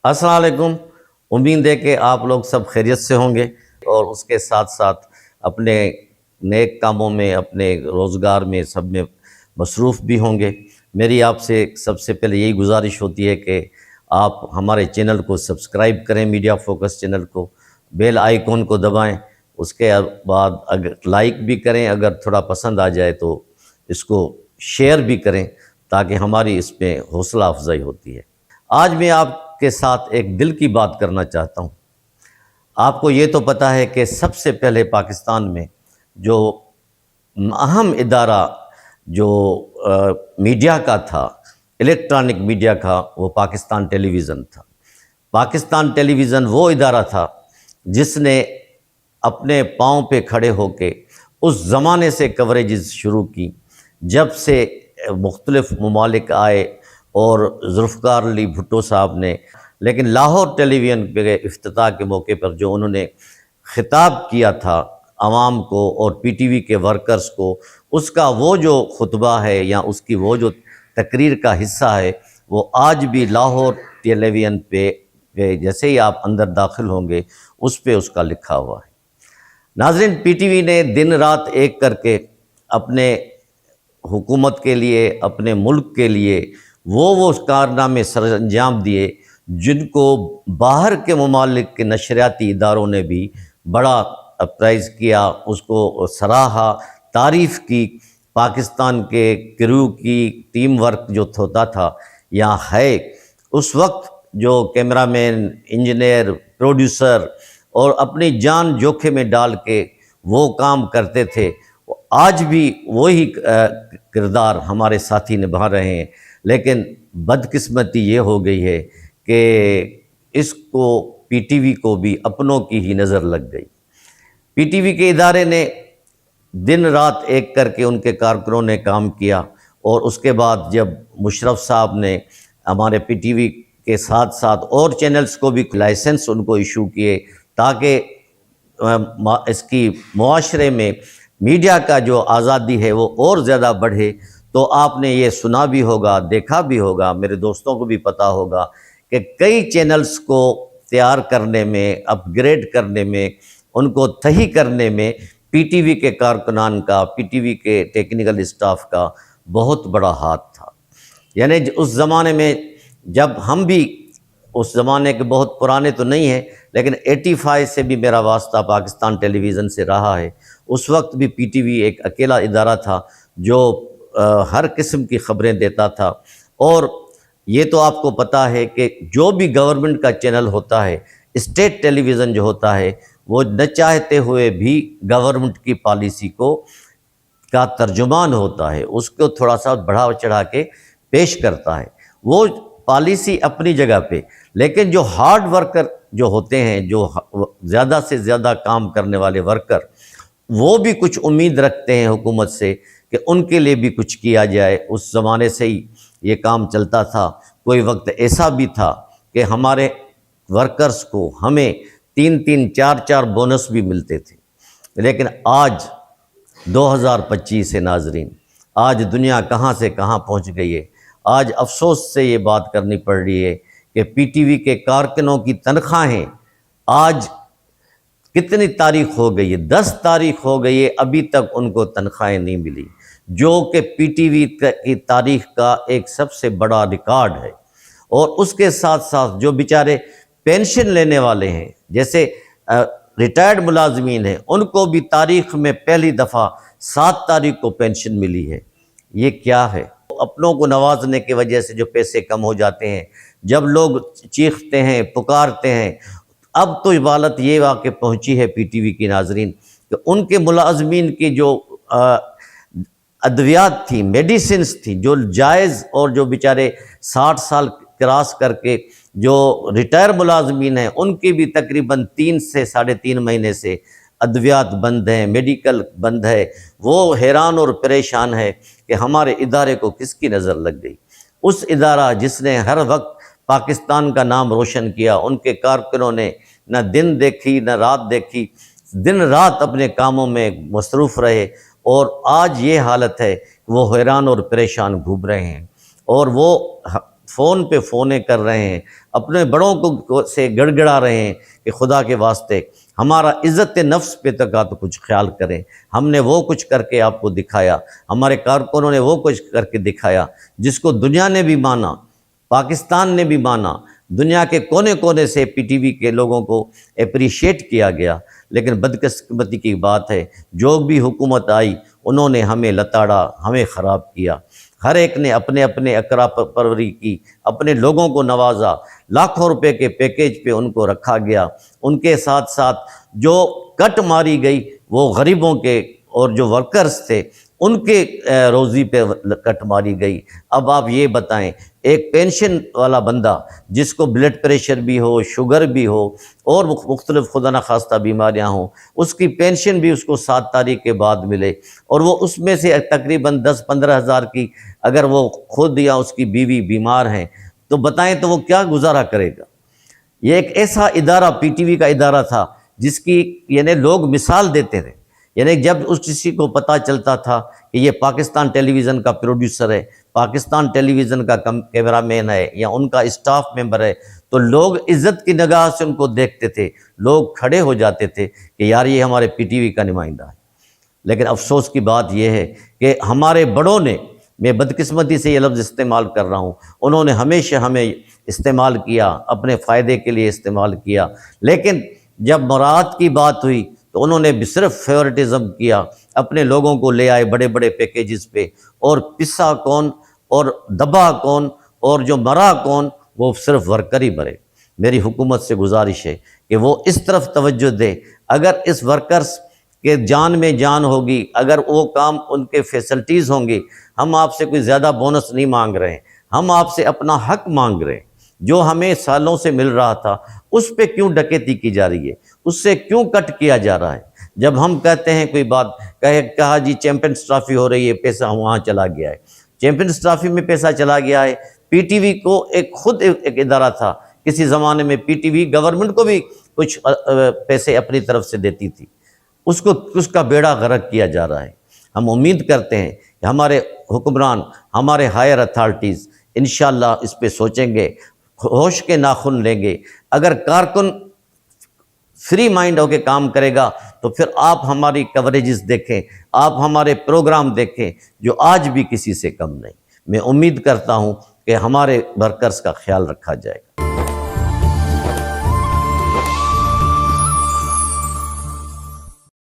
السلام علیکم۔ امید ہے کہ آپ لوگ سب خیریت سے ہوں گے اور اس کے ساتھ ساتھ اپنے نیک کاموں میں، اپنے روزگار میں سب میں مصروف بھی ہوں گے۔ میری آپ سے سب سے پہلے یہی گزارش ہوتی ہے کہ آپ ہمارے چینل کو سبسکرائب کریں، میڈیا فوکس چینل کو، بیل آئیکن کو دبائیں، اس کے بعد اگر لائک بھی کریں، اگر تھوڑا پسند آ جائے تو اس کو شیئر بھی کریں تاکہ ہماری اس میں حوصلہ افزائی ہوتی ہے۔ آج میں آپ کے ساتھ ایک دل کی بات کرنا چاہتا ہوں۔ آپ کو یہ تو پتہ ہے کہ سب سے پہلے پاکستان میں جو اہم ادارہ جو میڈیا کا تھا، الیکٹرانک میڈیا کا، وہ پاکستان ٹیلی ویژن تھا۔ پاکستان ٹیلی ویژن وہ ادارہ تھا جس نے اپنے پاؤں پہ کھڑے ہو کے اس زمانے سے کوریجز شروع کی جب سے مختلف ممالک آئے اور ذوالفقار علی بھٹو صاحب نے، لیکن لاہور ٹیلی ویژن کے افتتاح کے موقع پر جو انہوں نے خطاب کیا تھا عوام کو اور پی ٹی وی کے ورکرز کو، اس کا وہ جو خطبہ ہے یا اس کی وہ جو تقریر کا حصہ ہے، وہ آج بھی لاہور ٹیلی ویژن پہ جیسے ہی آپ اندر داخل ہوں گے اس پہ اس کا لکھا ہوا ہے۔ ناظرین، پی ٹی وی نے دن رات ایک کر کے اپنے حکومت کے لیے، اپنے ملک کے لیے وہ کارنامے سر انجام دیے جن کو باہر کے ممالک کے نشریاتی اداروں نے بھی بڑا اپرائز کیا، اس کو سراہا، تعریف کی۔ پاکستان کے کریو کی ٹیم ورک جو ہوتا تھا یا ہے، اس وقت جو کیمرہ مین، انجینئر، پروڈیوسر اور اپنی جان جوکھے میں ڈال کے وہ کام کرتے تھے، آج بھی وہی کردار ہمارے ساتھی نبھا رہے ہیں۔ لیکن بدقسمتی یہ ہو گئی ہے کہ اس کو پی ٹی وی کو بھی اپنوں کی ہی نظر لگ گئی۔ پی ٹی وی کے ادارے نے دن رات ایک کر کے ان کے کارکنوں نے کام کیا، اور اس کے بعد جب مشرف صاحب نے ہمارے پی ٹی وی کے ساتھ ساتھ اور چینلز کو بھی لائسنس ان کو ایشو کیے تاکہ اس کی معاشرے میں میڈیا کا جو آزادی ہے وہ اور زیادہ بڑھے، تو آپ نے یہ سنا بھی ہوگا، دیکھا بھی ہوگا، میرے دوستوں کو بھی پتہ ہوگا کہ کئی چینلز کو تیار کرنے میں، اپ گریڈ کرنے میں، ان کو صحیح کرنے میں پی ٹی وی کے کارکنان کا، پی ٹی وی کے ٹیکنیکل اسٹاف کا بہت بڑا ہاتھ تھا۔ یعنی اس زمانے میں جب ہم بھی اس زمانے کے بہت پرانے تو نہیں ہیں، لیکن 85 سے بھی میرا واسطہ پاکستان ٹیلی ویژن سے رہا ہے۔ اس وقت بھی پی ٹی وی ایک اکیلا ادارہ تھا جو ہر قسم کی خبریں دیتا تھا، اور یہ تو آپ کو پتہ ہے کہ جو بھی گورنمنٹ کا چینل ہوتا ہے، اسٹیٹ ٹیلی ویژن جو ہوتا ہے، وہ نہ چاہتے ہوئے بھی گورنمنٹ کی پالیسی کا ترجمان ہوتا ہے، اس کو تھوڑا سا بڑھا چڑھا کے پیش کرتا ہے۔ وہ پالیسی اپنی جگہ پہ، لیکن جو ہارڈ ورکر جو ہوتے ہیں، جو زیادہ سے زیادہ کام کرنے والے ورکر، وہ بھی کچھ امید رکھتے ہیں حکومت سے کہ ان کے لیے بھی کچھ کیا جائے۔ اس زمانے سے ہی یہ کام چلتا تھا۔ کوئی وقت ایسا بھی تھا کہ ہمارے ورکرز کو ہمیں 3 4 بونس بھی ملتے تھے، لیکن آج 2025 ہے ناظرین، آج دنیا کہاں سے کہاں پہنچ گئی ہے۔ آج افسوس سے یہ بات کرنی پڑ رہی ہے کہ پی ٹی وی کے کارکنوں کی تنخواہیں آج کتنی تاریخ ہو گئی ہے، 10 تاریخ ہو گئی ہے، ابھی تک ان کو تنخواہیں نہیں ملی، جو کہ پی ٹی وی کی تاریخ کا ایک سب سے بڑا ریکارڈ ہے۔ اور اس کے ساتھ ساتھ جو بیچارے پینشن لینے والے ہیں، جیسے ریٹائرڈ ملازمین ہیں، ان کو بھی تاریخ میں پہلی دفعہ 7 تاریخ کو پینشن ملی ہے۔ یہ کیا ہے؟ اپنوں کو نوازنے کی وجہ سے جو پیسے کم ہو جاتے ہیں، جب لوگ چیختے ہیں، پکارتے ہیں، اب تو حالت یہ واقع پہنچی ہے پی ٹی وی کی ناظرین کہ ان کے ملازمین کی جو ادویات تھیں، میڈیسنز تھیں، جو جائز، اور جو بیچارے 60 سال کراس کر کے جو ریٹائر ملازمین ہیں، ان کی بھی تقریباً 3 سے 3.5 مہینے سے ادویات بند ہیں، میڈیکل بند ہے۔ وہ حیران اور پریشان ہے کہ ہمارے ادارے کو کس کی نظر لگ گئی۔ اس ادارہ جس نے ہر وقت پاکستان کا نام روشن کیا، ان کے کارکنوں نے نہ دن دیکھی نہ رات دیکھی، دن رات اپنے کاموں میں مصروف رہے، اور آج یہ حالت ہے کہ وہ حیران اور پریشان گھوم رہے ہیں، اور وہ فون پہ فونے کر رہے ہیں، اپنے بڑوں کو سے گڑ گڑا رہے ہیں کہ خدا کے واسطے ہمارا عزت نفس پہ تک کا تو کچھ خیال کریں، ہم نے وہ کچھ کر کے آپ کو دکھایا، ہمارے کارکنوں نے وہ کچھ کر کے دکھایا جس کو دنیا نے بھی مانا، پاکستان نے بھی مانا، دنیا کے کونے کونے سے پی ٹی وی کے لوگوں کو اپریشیٹ کیا گیا۔ لیکن بدقسمتی کی بات ہے، جو بھی حکومت آئی انہوں نے ہمیں لتاڑا، ہمیں خراب کیا۔ ہر ایک نے اپنے اپنے اقرا پروری کی، اپنے لوگوں کو نوازا، لاکھوں روپے کے پیکیج پہ ان کو رکھا گیا۔ ان کے ساتھ ساتھ جو کٹ ماری گئی وہ غریبوں کے اور جو ورکرز تھے ان کے روزی پہ کٹ ماری گئی۔ اب آپ یہ بتائیں، ایک پینشن والا بندہ جس کو بلڈ پریشر بھی ہو، شوگر بھی ہو اور مختلف خدا نخواستہ بیماریاں ہوں، اس کی پینشن بھی اس کو 7 تاریخ کے بعد ملے، اور وہ اس میں سے تقریباً 10-15 ہزار کی اگر وہ خود یا اس کی بیوی بیمار ہیں تو بتائیں تو وہ کیا گزارا کرے گا۔ یہ ایک ایسا ادارہ پی ٹی وی کا ادارہ تھا جس کی یعنی لوگ مثال دیتے تھے، یعنی جب اس کسی کو پتہ چلتا تھا کہ یہ پاکستان ٹیلی ویژن کا پروڈیوسر ہے، پاکستان ٹیلی ویژن کا کیمرہ مین ہے یا ان کا اسٹاف ممبر ہے، تو لوگ عزت کی نگاہ سے ان کو دیکھتے تھے، لوگ کھڑے ہو جاتے تھے کہ یار یہ ہمارے پی ٹی وی کا نمائندہ ہے۔ لیکن افسوس کی بات یہ ہے کہ ہمارے بڑوں نے، میں بدقسمتی سے یہ لفظ استعمال کر رہا ہوں، انہوں نے ہمیشہ ہمیں استعمال کیا، اپنے فائدے کے لیے استعمال کیا، لیکن جب مراد کی بات ہوئی تو انہوں نے صرف فیورٹزم کیا، اپنے لوگوں کو لے آئے بڑے بڑے پیکیجز پہ، اور پسا کون اور دبا کون اور جو مرا کون، وہ صرف ورکر ہی مرے۔ میری حکومت سے گزارش ہے کہ وہ اس طرف توجہ دے، اگر اس ورکرز کہ جان میں جان ہوگی، اگر وہ کام ان کے فیسلٹیز ہوں گی، ہم آپ سے کوئی زیادہ بونس نہیں مانگ رہے ہیں، ہم آپ سے اپنا حق مانگ رہے ہیں۔ جو ہمیں سالوں سے مل رہا تھا اس پہ کیوں ڈکیتی کی جا رہی ہے، اس سے کیوں کٹ کیا جا رہا ہے؟ جب ہم کہتے ہیں کوئی بات کہا جی چیمپئنز ٹرافی ہو رہی ہے، پیسہ وہاں چلا گیا ہے، چیمپئنز ٹرافی میں پیسہ چلا گیا ہے۔ پی ٹی وی کو خود ایک ادارہ تھا، کسی زمانے میں پی ٹی وی گورنمنٹ کو بھی کچھ پیسے اپنی طرف سے دیتی تھی، اس کا بیڑا غرق کیا جا رہا ہے۔ ہم امید کرتے ہیں کہ ہمارے حکمران، ہمارے ہائر اتھارٹیز انشاءاللہ اس پہ سوچیں گے، ہوش کے ناخن لیں گے۔ اگر کارکن فری مائنڈ ہو کے کام کرے گا تو پھر آپ ہماری کوریجز دیکھیں، آپ ہمارے پروگرام دیکھیں جو آج بھی کسی سے کم نہیں۔ میں امید کرتا ہوں کہ ہمارے ورکرز کا خیال رکھا جائے گا۔